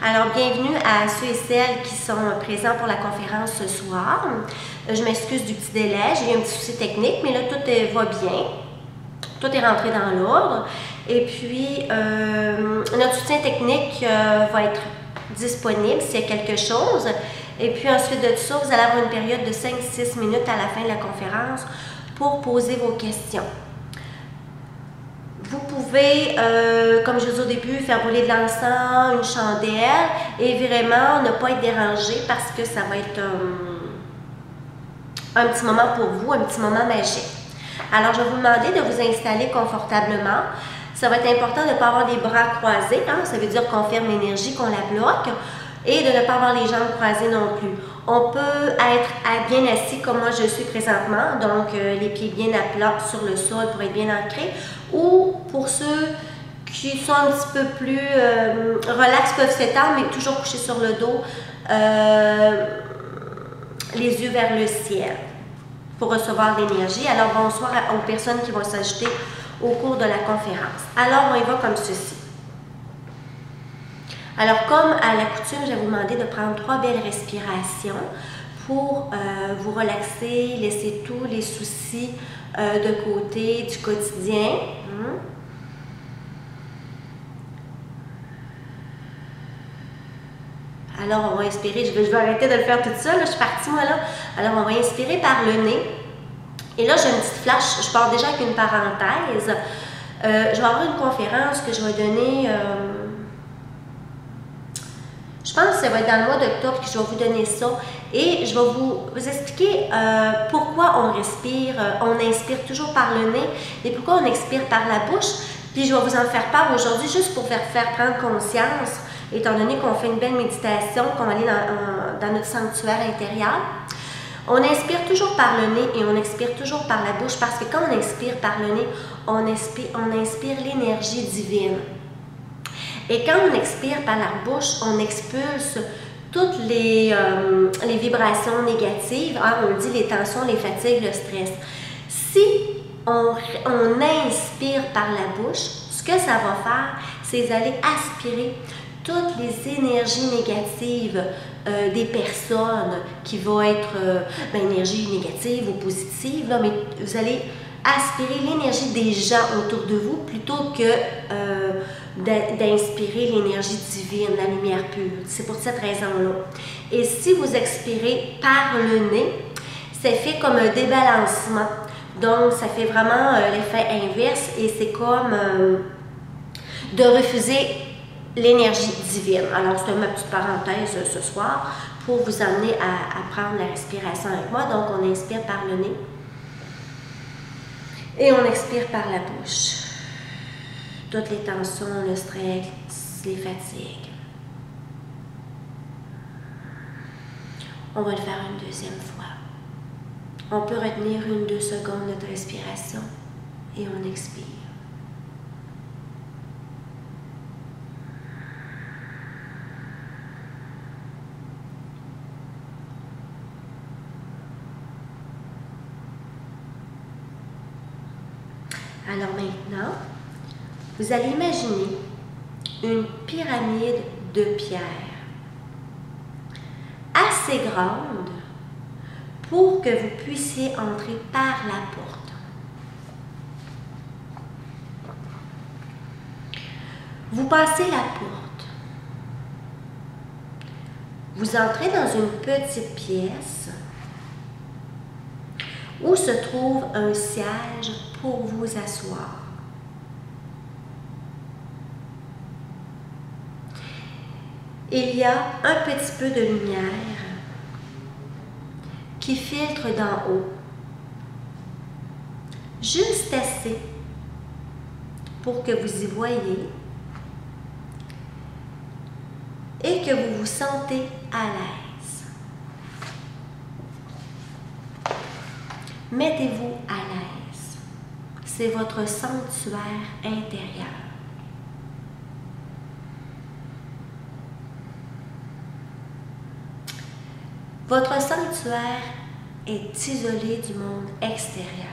Alors, bienvenue à ceux et celles qui sont présents pour la conférence ce soir. Je m'excuse du petit délai, j'ai eu un petit souci technique, mais là, tout va bien. Tout est rentré dans l'ordre. Et puis, notre soutien technique va être disponible s'il y a quelque chose. Et puis, ensuite de tout ça, vous allez avoir une période de 5-6 minutes à la fin de la conférence pour poser vos questions. Vous pouvez, comme je vous ai dit au début, faire brûler de l'encens, une chandelle et vraiment ne pas être dérangé parce que ça va être un petit moment pour vous, un petit moment magique. Alors, je vais vous demander de vous installer confortablement. Ça va être important de ne pas avoir les bras croisés, hein? Ça veut dire qu'on ferme l'énergie, qu'on la bloque, et de ne pas avoir les jambes croisées non plus. On peut être bien assis comme moi je suis présentement, donc les pieds bien à plat sur le sol pour être bien ancrés, ou pour ceux qui sont un petit peu plus relax, peuvent s'étendre, mais toujours couchés sur le dos, les yeux vers le ciel pour recevoir l'énergie. Alors bonsoir aux personnes qui vont s'ajouter au cours de la conférence. Alors on y va comme ceci. Alors comme à l'accoutume, je vais vous demander de prendre 3 belles respirations pour vous relaxer, laisser tous les soucis de côté du quotidien. Alors, on va inspirer, je vais arrêter de le faire toute seule, je suis partie moi là. Alors, on va inspirer par le nez. Et là, j'ai une petite flash, je pars déjà avec une parenthèse. Je vais avoir une conférence que je vais donner, je pense que ça va être dans le mois d'octobre que je vais vous donner ça. Et je vais vous expliquer pourquoi on respire, on inspire toujours par le nez et pourquoi on expire par la bouche. Puis je vais vous en faire part aujourd'hui juste pour faire prendre conscience, étant donné qu'on fait une belle méditation, qu'on va aller dans notre sanctuaire intérieur. On inspire toujours par le nez et on expire toujours par la bouche parce que quand on inspire par le nez, on inspire l'énergie divine. Et quand on expire par la bouche, on expulse toutes les vibrations négatives, hein, on dit les tensions, les fatigues, le stress. Si on inspire par la bouche, ce que ça va faire, c'est d'aller aspirer toutes les énergies négatives des personnes qui vont être énergie négative ou positive, là, mais vous allez aspirer l'énergie des gens autour de vous plutôt que d'inspirer l'énergie divine, la lumière pure. C'est pour cette raison-là. Et si vous expirez par le nez, c'est fait comme un débalancement. Donc, ça fait vraiment l'effet inverse et c'est comme de refuser l'énergie divine. Alors, c'est ma petite parenthèse ce soir pour vous amener à prendre la respiration avec moi. Donc, on inspire par le nez et on expire par la bouche. Toutes les tensions, le stress, les fatigues. On va le faire une deuxième fois. On peut retenir 1-2 secondes notre respiration et on expire. Alors maintenant, vous allez imaginer une pyramide de pierre assez grande pour que vous puissiez entrer par la porte. Vous passez la porte. Vous entrez dans une petite pièce où se trouve un siège pour vous asseoir. Il y a un petit peu de lumière qui filtre d'en haut, juste assez pour que vous y voyez et que vous vous sentez à l'aise. Mettez-vous à l'aise. C'est votre sanctuaire intérieur. Votre sanctuaire est isolé du monde extérieur.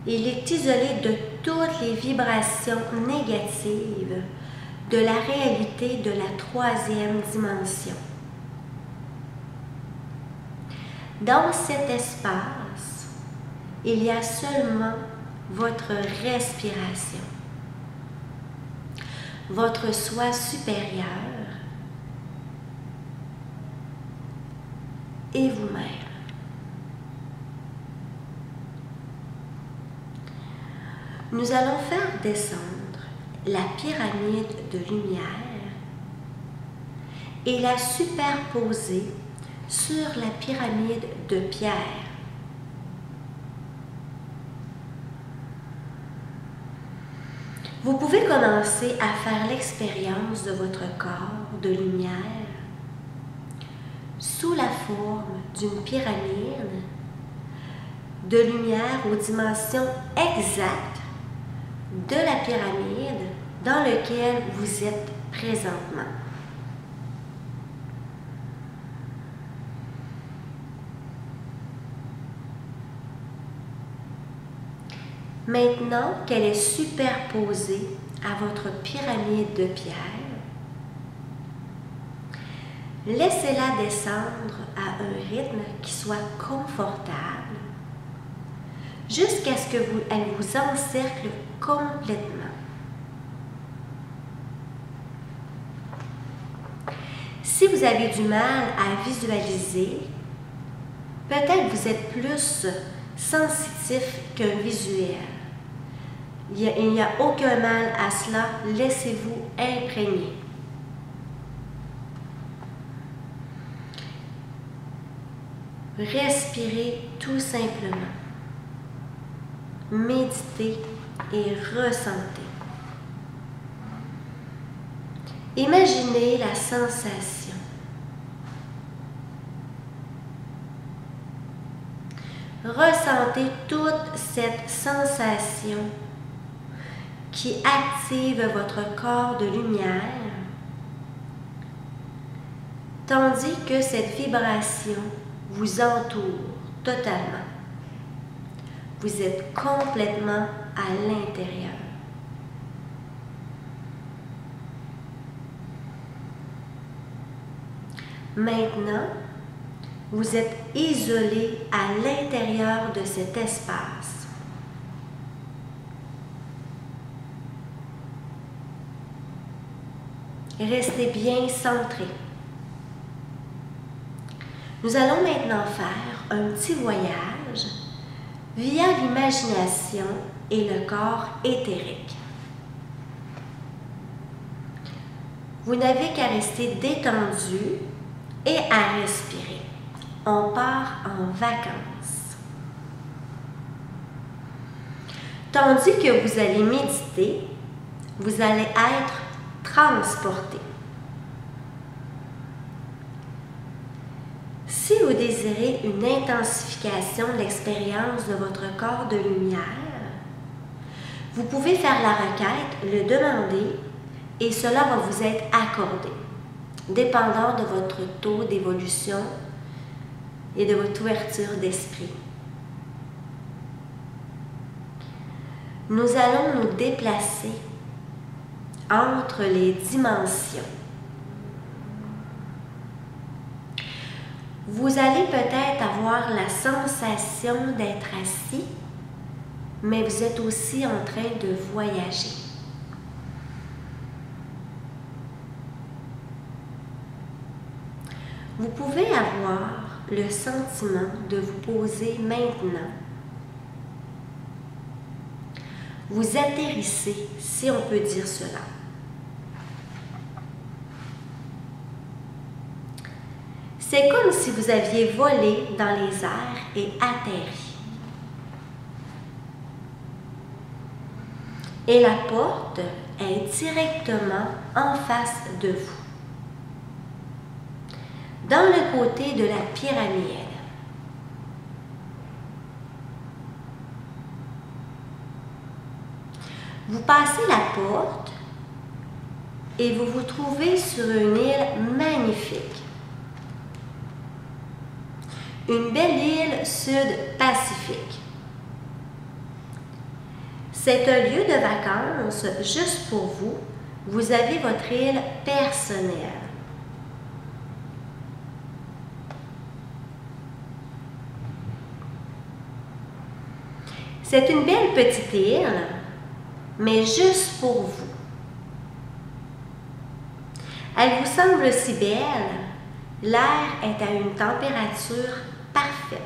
Il est isolé de toutes les vibrations négatives de la réalité de la troisième dimension. Dans cet espace, il y a seulement votre respiration, votre soi supérieur et vous-même. Nous allons faire descendre la pyramide de lumière et la superposer sur la pyramide de pierre. Vous pouvez commencer à faire l'expérience de votre corps de lumière sous la forme d'une pyramide de lumière aux dimensions exactes de la pyramide dans laquelle vous êtes présentement. Maintenant qu'elle est superposée à votre pyramide de pierre, laissez-la descendre à un rythme qui soit confortable jusqu'à ce qu'elle vous encercle complètement. Si vous avez du mal à visualiser, peut-être vous êtes plus sensitif qu'un visuel. Il n'y a aucun mal à cela, laissez-vous imprégner. Respirez tout simplement. Méditez et ressentez. Imaginez la sensation. Ressentez toute cette sensation qui active votre corps de lumière, tandis que cette vibration vous entoure totalement. Vous êtes complètement à l'intérieur. Maintenant, vous êtes isolé à l'intérieur de cet espace. Restez bien centré. Nous allons maintenant faire un petit voyage via l'imagination et le corps éthérique. Vous n'avez qu'à rester détendu et à respirer. On part en vacances. Tandis que vous allez méditer, vous allez être transporté. Si vous désirez une intensification de l'expérience de votre corps de lumière, vous pouvez faire la requête, le demander, et cela va vous être accordé, dépendant de votre taux d'évolution et de votre ouverture d'esprit. Nous allons nous déplacer entre les dimensions. Vous allez peut-être avoir la sensation d'être assis, mais vous êtes aussi en train de voyager. Vous pouvez avoir le sentiment de vous poser maintenant. Vous atterrissez, si on peut dire cela. C'est comme si vous aviez volé dans les airs et atterri. Et la porte est directement en face de vous, dans le côté de la pyramide. Vous passez la porte et vous vous trouvez sur une île magnifique. Une belle île sud-pacifique. C'est un lieu de vacances juste pour vous. Vous avez votre île personnelle. C'est une belle petite île, mais juste pour vous. Elle vous semble si belle. L'air est à une température parfaite.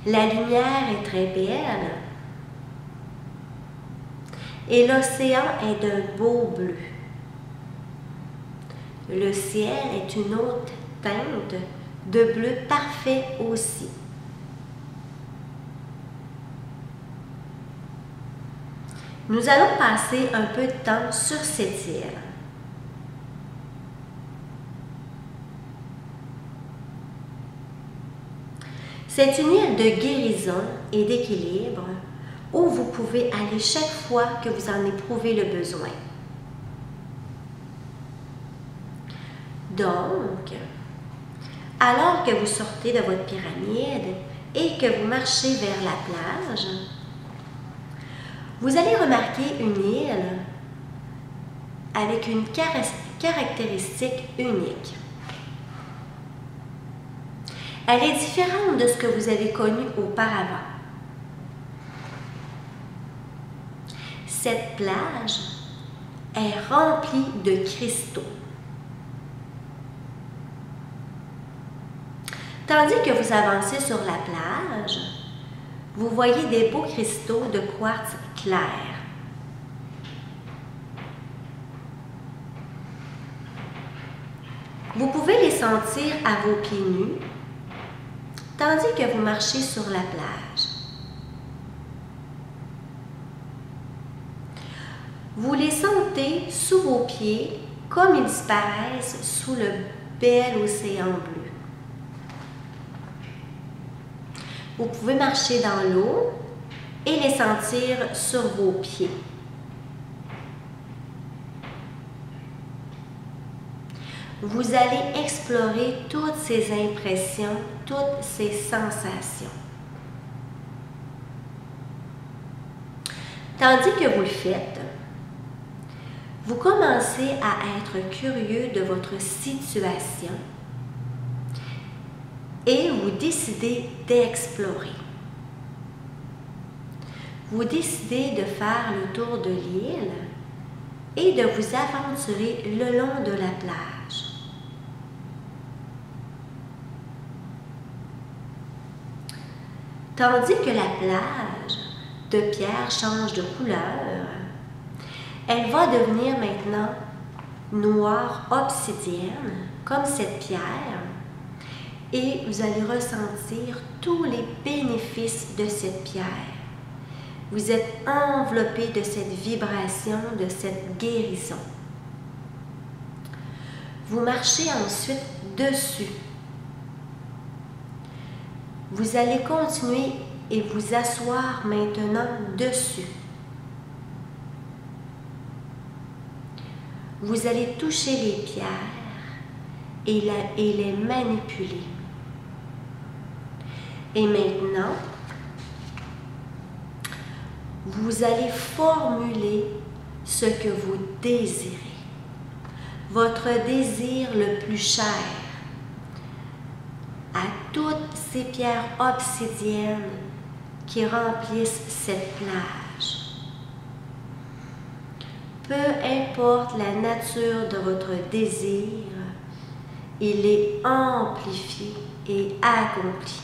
La lumière est très belle. Et l'océan est d'un beau bleu. Le ciel est une haute teinte de bleu parfait aussi. Nous allons passer un peu de temps sur cette île. C'est une île de guérison et d'équilibre où vous pouvez aller chaque fois que vous en éprouvez le besoin. Donc, alors que vous sortez de votre pyramide et que vous marchez vers la plage, vous allez remarquer une île avec une caractéristique unique. Elle est différente de ce que vous avez connu auparavant. Cette plage est remplie de cristaux. Tandis que vous avancez sur la plage, vous voyez des beaux cristaux de quartz clair. Vous pouvez les sentir à vos pieds nus, tandis que vous marchez sur la plage. Vous les sentez sous vos pieds comme ils disparaissent sous le bel océan bleu. Vous pouvez marcher dans l'eau et les sentir sur vos pieds. Vous allez explorer toutes ces impressions, toutes ces sensations. Tandis que vous le faites, vous commencez à être curieux de votre situation et vous décidez d'explorer. Vous décidez de faire le tour de l'île et de vous aventurer le long de la plage. Tandis que la plage de pierre change de couleur, elle va devenir maintenant noire obsidienne, comme cette pierre, et vous allez ressentir tous les bénéfices de cette pierre. Vous êtes enveloppé de cette vibration, de cette guérison. Vous marchez ensuite dessus. Vous allez continuer et vous asseoir maintenant dessus. Vous allez toucher les pierres et les manipuler. Et maintenant, vous allez formuler ce que vous désirez. Votre désir le plus cher à toutes ces pierres obsidiennes qui remplissent cette plage. Peu importe la nature de votre désir, il est amplifié et accompli.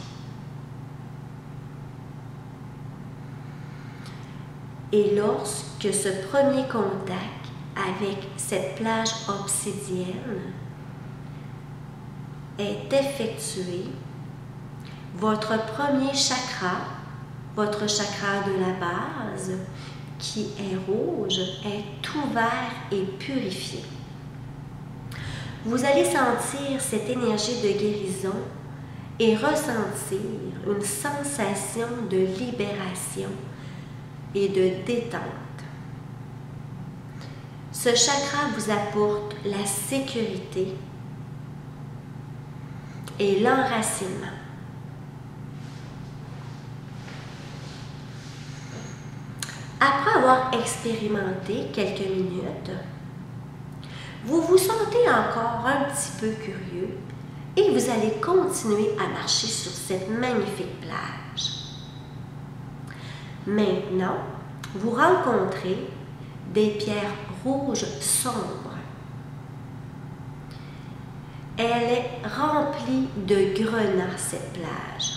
Et lorsque ce premier contact avec cette plage obsidienne est effectué, votre premier chakra, votre chakra de la base, qui est rouge, est ouvert et purifié. Vous allez sentir cette énergie de guérison et ressentir une sensation de libération et de détente. Ce chakra vous apporte la sécurité et l'enracinement. avoir expérimenté quelques minutes, vous vous sentez encore un petit peu curieux et vous allez continuer à marcher sur cette magnifique plage. Maintenant, vous rencontrez des pierres rouges sombres. Elle est remplie de grenats, cette plage.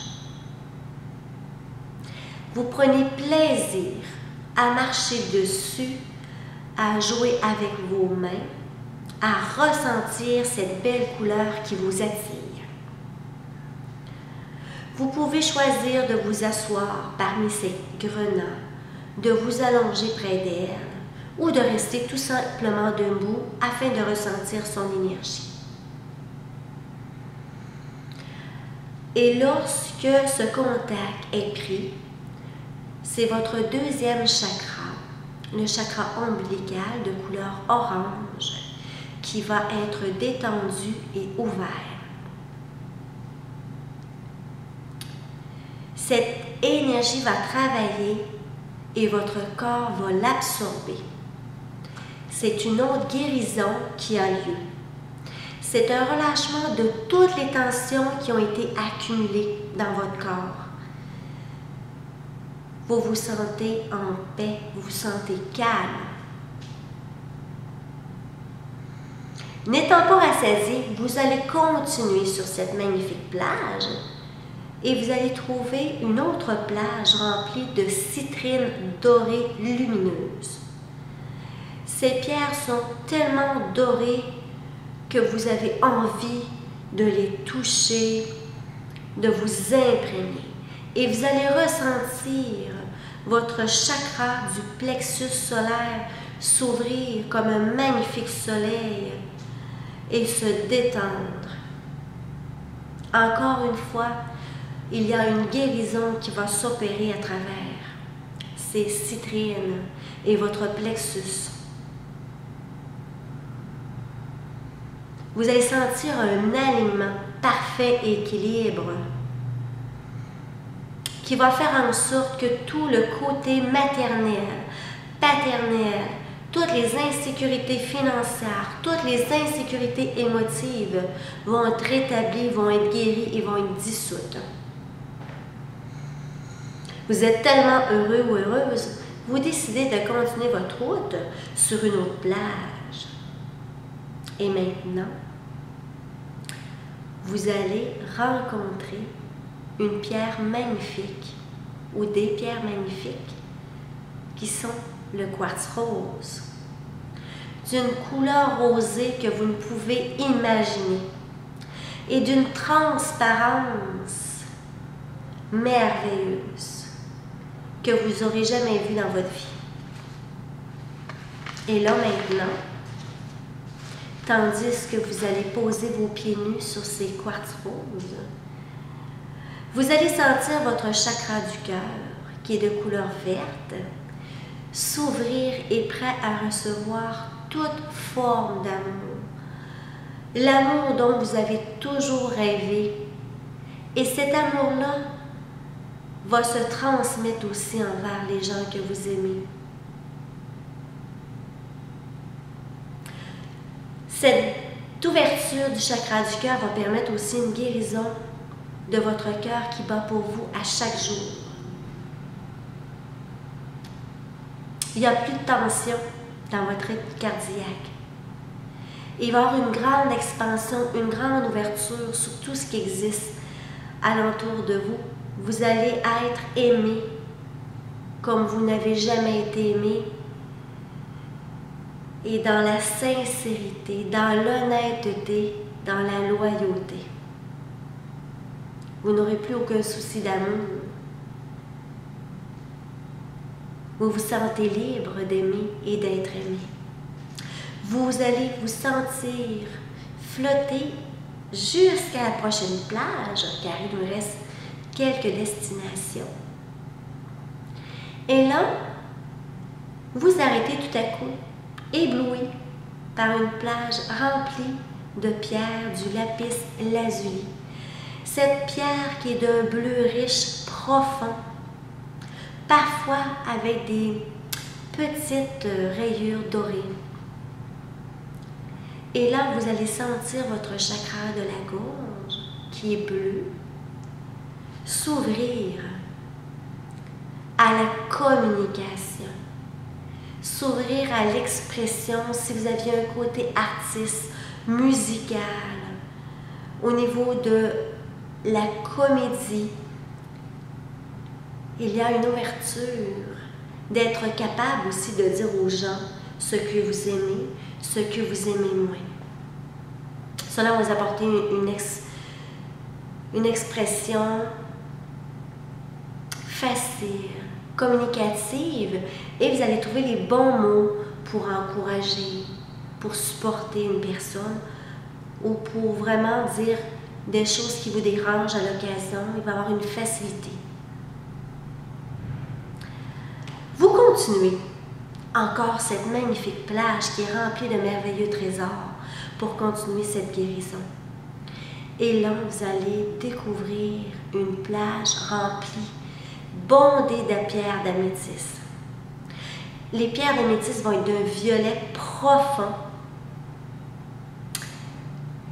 Vous prenez plaisir à marcher dessus, à jouer avec vos mains, à ressentir cette belle couleur qui vous attire. Vous pouvez choisir de vous asseoir parmi ces grenats, de vous allonger près d'elle ou de rester tout simplement debout afin de ressentir son énergie. Et lorsque ce contact est pris, c'est votre deuxième chakra, le chakra ombilical de couleur orange, qui va être détendu et ouvert. Cette énergie va travailler et votre corps va l'absorber. C'est une autre guérison qui a lieu. C'est un relâchement de toutes les tensions qui ont été accumulées dans votre corps. Vous vous sentez en paix, vous vous sentez calme. N'étant pas rassasié, vous allez continuer sur cette magnifique plage et vous allez trouver une autre plage remplie de citrines dorées lumineuses. Ces pierres sont tellement dorées que vous avez envie de les toucher, de vous imprégner. Et vous allez ressentir votre chakra du plexus solaire s'ouvrir comme un magnifique soleil et se détendre. Encore une fois, il y a une guérison qui va s'opérer à travers ces citrines et votre plexus. Vous allez sentir un alignement parfait et équilibre qui va faire en sorte que tout le côté maternel, paternel, toutes les insécurités financières, toutes les insécurités émotives vont être rétablies, vont être guéries et vont être dissoutes. Vous êtes tellement heureux ou heureuse, vous décidez de continuer votre route sur une autre plage. Et maintenant, vous allez rencontrer une pierre magnifique ou des pierres magnifiques qui sont le quartz rose, d'une couleur rosée que vous ne pouvez imaginer et d'une transparence merveilleuse que vous n'aurez jamais vue dans votre vie. Et là maintenant, tandis que vous allez poser vos pieds nus sur ces quartz roses, vous allez sentir votre chakra du cœur, qui est de couleur verte, s'ouvrir et prêt à recevoir toute forme d'amour. L'amour dont vous avez toujours rêvé. Et cet amour-là va se transmettre aussi envers les gens que vous aimez. Cette ouverture du chakra du cœur va permettre aussi une guérison de votre cœur qui bat pour vous à chaque jour. Il n'y a plus de tension dans votre rythme cardiaque. Il va y avoir une grande expansion, une grande ouverture sur tout ce qui existe alentour de vous. Vous allez être aimé comme vous n'avez jamais été aimé, et dans la sincérité, dans l'honnêteté, dans la loyauté. Vous n'aurez plus aucun souci d'amour. Vous vous sentez libre d'aimer et d'être aimé. Vous allez vous sentir flotter jusqu'à la prochaine plage, car il nous reste quelques destinations. Et là, vous arrêtez tout à coup, ébloui par une plage remplie de pierres du lapis lazuli. Cette pierre qui est d'un bleu riche, profond, parfois avec des petite rayure dorée. Et là, vous allez sentir votre chakra de la gorge, qui est bleu, s'ouvrir à la communication, s'ouvrir à l'expression si vous aviez un côté artiste, musical, au niveau de la comédie. Il y a une ouverture d'être capable aussi de dire aux gens ce que vous aimez, ce que vous aimez moins. Cela va vous apporter une expression facile, communicative, et vous allez trouver les bons mots pour encourager, pour supporter une personne ou pour vraiment dire des choses qui vous dérangent à l'occasion. Il va y avoir une facilité. Vous continuez encore cette magnifique plage qui est remplie de merveilleux trésors pour continuer cette guérison. Et là, vous allez découvrir une plage remplie, bondée de pierres d'améthyste. Les pierres d'améthyste vont être d'un violet profond.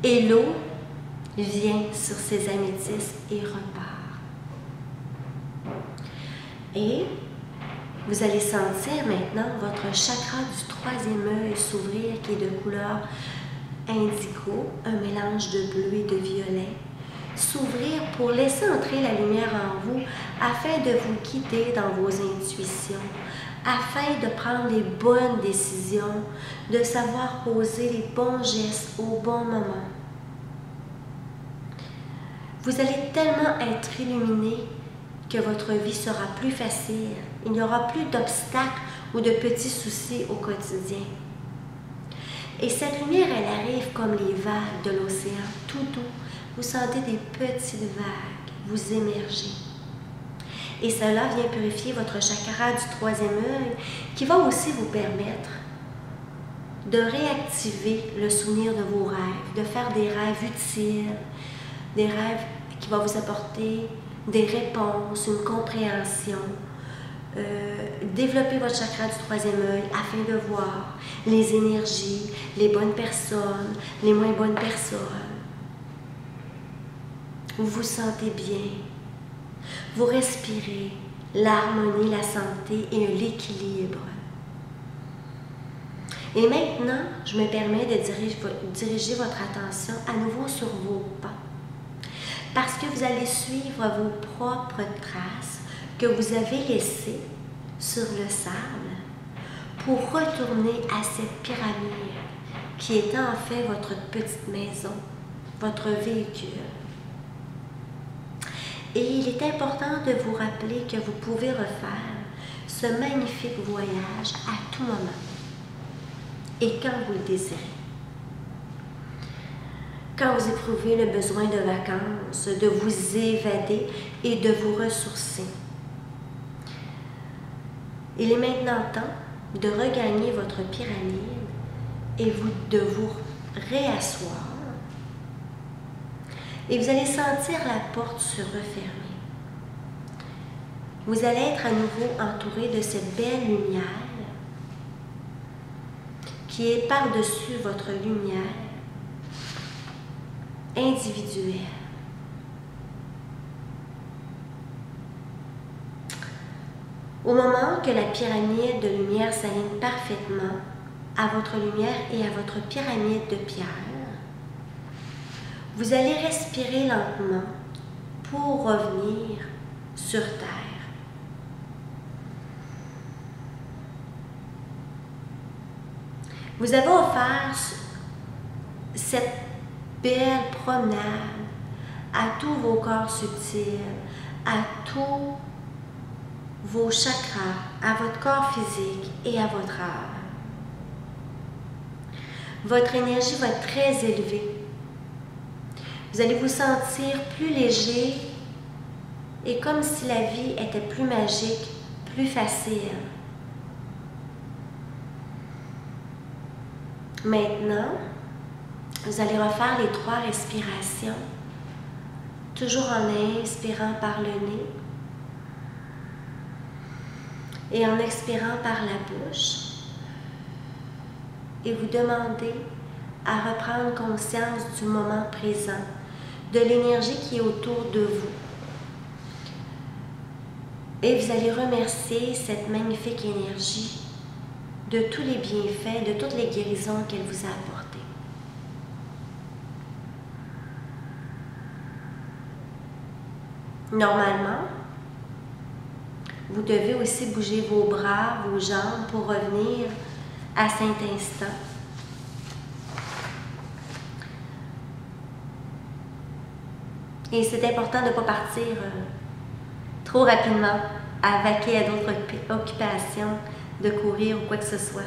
Et l'eau vient sur ces améthystes et repart. Et vous allez sentir maintenant votre chakra du troisième œil s'ouvrir, qui est de couleur indigo, un mélange de bleu et de violet, s'ouvrir pour laisser entrer la lumière en vous afin de vous guider dans vos intuitions, afin de prendre les bonnes décisions, de savoir poser les bons gestes au bon moment. Vous allez tellement être illuminé que votre vie sera plus facile. Il n'y aura plus d'obstacles ou de petits soucis au quotidien. Et cette lumière, elle arrive comme les vagues de l'océan, tout doux. Vous sentez des petites vagues, vous émergez. Et cela vient purifier votre chakra du troisième œil, qui va aussi vous permettre de réactiver le souvenir de vos rêves, de faire des rêves utiles, des rêves qui vont vous apporter des réponses, une compréhension. Développer votre chakra du troisième œil afin de voir les énergies, les bonnes personnes, les moins bonnes personnes. Vous vous sentez bien. Vous respirez l'harmonie, la santé et l'équilibre. Et maintenant, je me permets de diriger votre attention à nouveau sur vos pas. Parce que vous allez suivre vos propres traces que vous avez laissées sur le sable pour retourner à cette pyramide qui est en fait votre petite maison, votre véhicule. Et il est important de vous rappeler que vous pouvez refaire ce magnifique voyage à tout moment et quand vous le désirez. Quand vous éprouvez le besoin de vacances, de vous évader et de vous ressourcer. Il est maintenant temps de regagner votre pyramide et de vous réasseoir. Et vous allez sentir la porte se refermer. Vous allez être à nouveau entouré de cette belle lumière qui est par-dessus votre lumière individuelle. Au moment que la pyramide de lumière s'aligne parfaitement à votre lumière et à votre pyramide de pierre, vous allez respirer lentement pour revenir sur Terre. Vous avez offert cette belle promenade à tous vos corps subtils, à tous vos chakras, à votre corps physique et à votre âme. Votre énergie va être très élevée. Vous allez vous sentir plus léger et comme si la vie était plus magique, plus facile. Maintenant, vous allez refaire les 3 respirations, toujours en inspirant par le nez Et en expirant par la bouche, et vous demandez à reprendre conscience du moment présent, de l'énergie qui est autour de vous. Et vous allez remercier cette magnifique énergie de tous les bienfaits, de toutes les guérisons qu'elle vous a apportées. Normalement, vous devez aussi bouger vos bras, vos jambes pour revenir à cet instant. Et c'est important de ne pas partir trop rapidement à vaquer à d'autres occupations, de courir ou quoi que ce soit.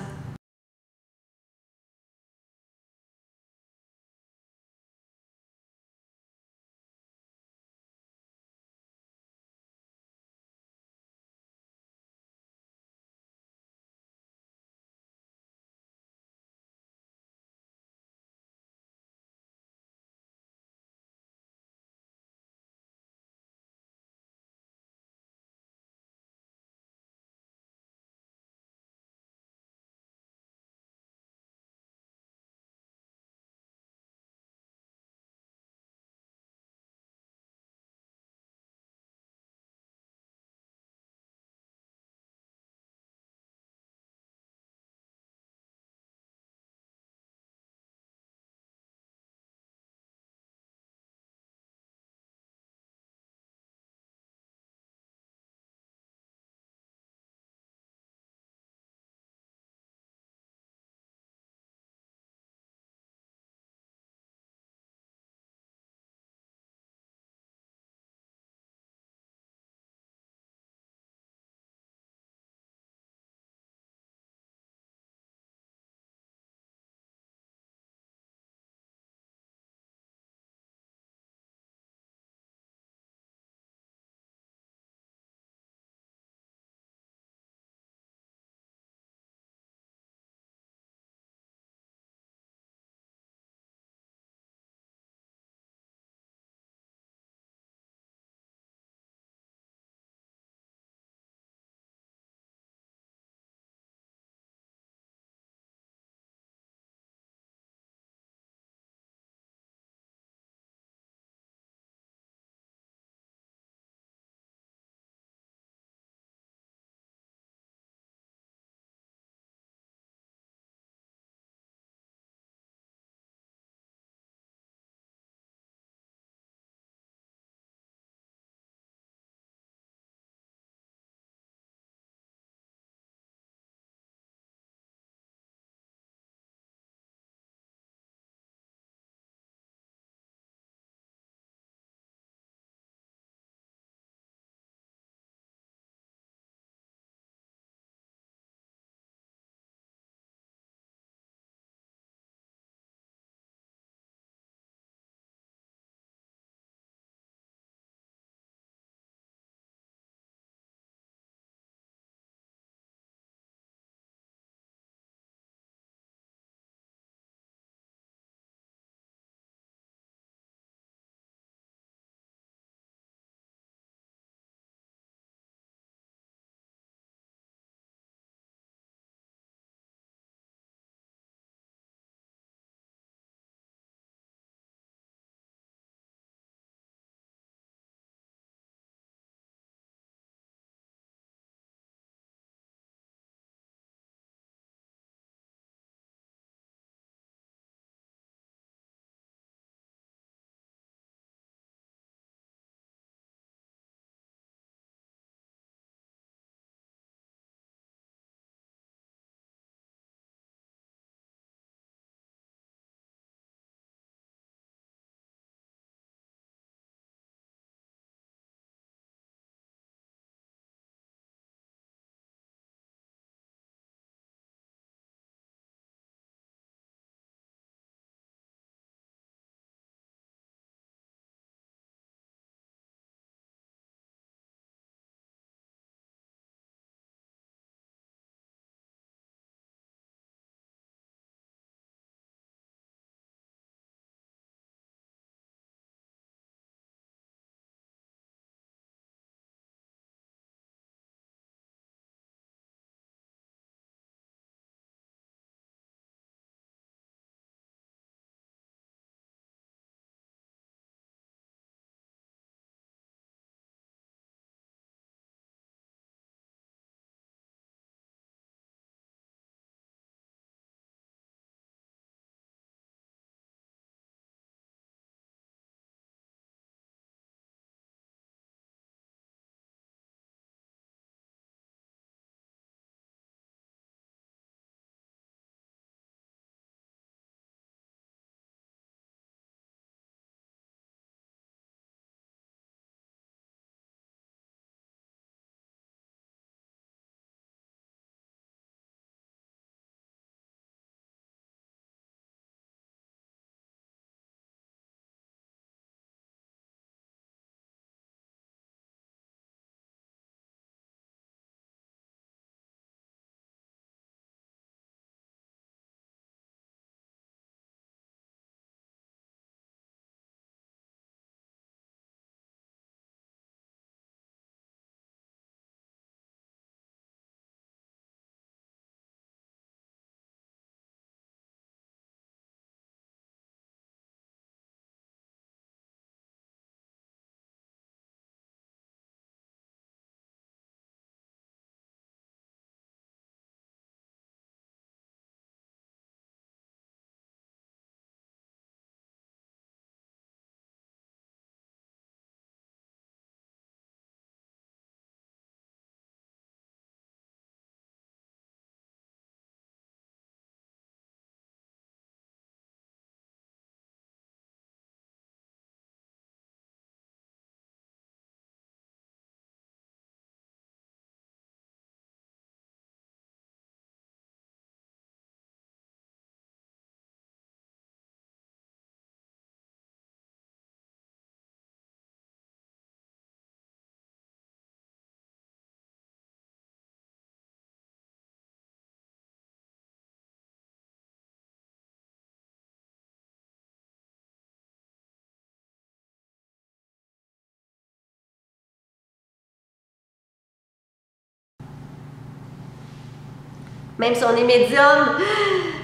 Même si on est médium,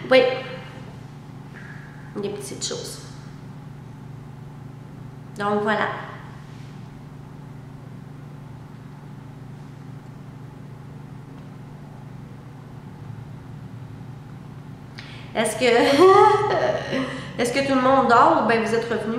oui, des petites choses. Donc voilà. Est-ce que est-ce que tout le monde dort ou bien vous êtes revenu?